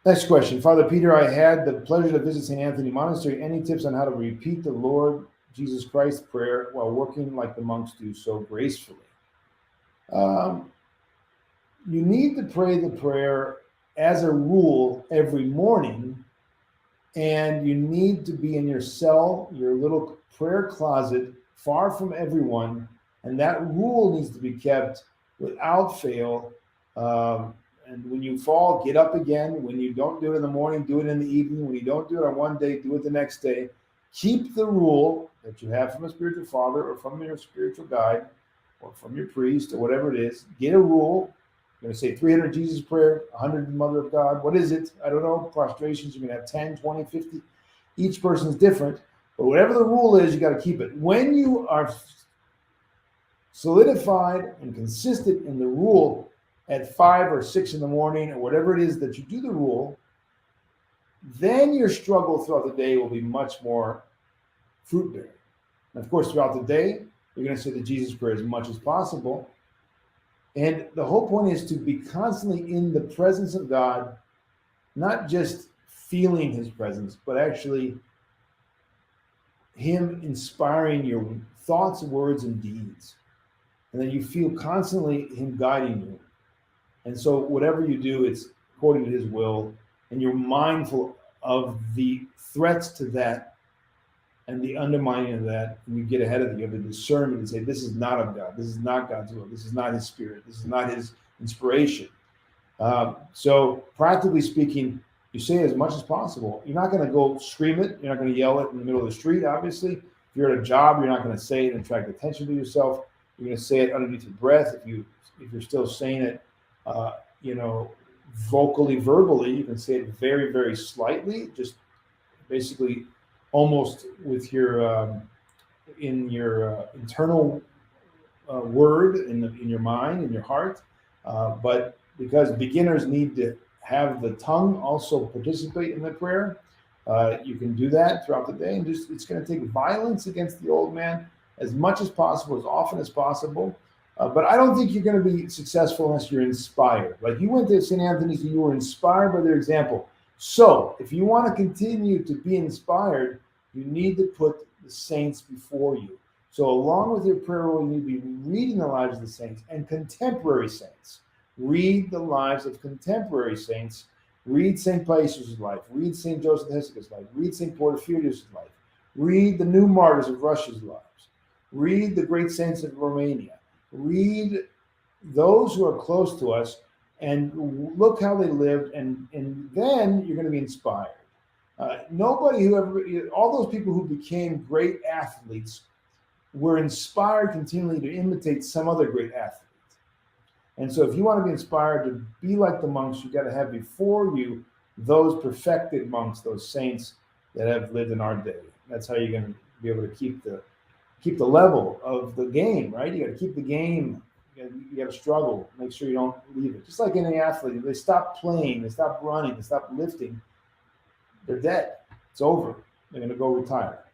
Next question. Father Peter, I had the pleasure to visit St. Anthony Monastery. Any tips on how to repeat the Lord Jesus Christ prayer while working like the monks do so gracefully? You need to pray the prayer as a rule every morning, and you need to be in your cell, your little prayer closet, far from everyone, and that rule needs to be kept without fail. And when you fall, get up again. When you don't do it in the morning, do it in the evening. When you don't do it on one day, do it the next day. Keep the rule that you have from a spiritual father or from your spiritual guide or from your priest or whatever it is. Get a rule. You're going to say 300 Jesus prayer, 100 Mother of God. What is it? I don't know. Prostrations, you're going to have 10, 20, 50. Each person's different. But whatever the rule is, you got to keep it. When you are solidified and consistent in the rule at 5 or 6 in the morning or whatever it is that you do the rule, then your struggle throughout the day will be much more fruit-bearing. And of course, throughout the day, you're going to say the Jesus prayer as much as possible. And the whole point is to be constantly in the presence of God, not just feeling his presence, but actually him inspiring your thoughts, words, and deeds. And then you feel constantly him guiding you. And so whatever you do, it's according to his will, and you're mindful of the threats to that and the undermining of that, and you get ahead of it. You have a discernment and say, this is not of God. This is not God's will. This is not his spirit. This is not his inspiration. So practically speaking, you say it as much as possible. You're not going to go scream it. You're not going to yell it in the middle of the street, obviously. If you're at a job, you're not going to say it and attract attention to yourself. You're going to say it underneath your breath. If you're still saying it, vocally, verbally, you can say it very, very slightly, just basically almost with your in your internal word in your mind, in your heart. But because beginners need to have the tongue also participate in the prayer, you can do that throughout the day. And it's going to take violence against the old man as much as possible, as often as possible. But I don't think you're going to be successful unless you're inspired. Like you went to St. Anthony's and you were inspired by their example. So if you want to continue to be inspired, you need to put the saints before you. So along with your prayer rule, you need to be reading the lives of the saints and contemporary saints. Read the lives of contemporary saints. Read St. Paisius' life. Read St. Joseph Hesicus' life. Read St. Porphyrius' life. Read the new martyrs of Russia's lives. Read the great saints of Romania. Read those who are close to us and look how they lived, and then you're going to be inspired. All those people who became great athletes were inspired continually to imitate some other great athlete. And so if you want to be inspired to be like the monks, you got to have before you those perfected monks, those saints that have lived in our day. That's how you're going to be able to keep the level of the game, right? You got to keep the game. You got to struggle. Make sure you don't leave it. Just like any athlete, if they stop playing, they stop running, they stop lifting, they're dead. It's over. They're going to go retire.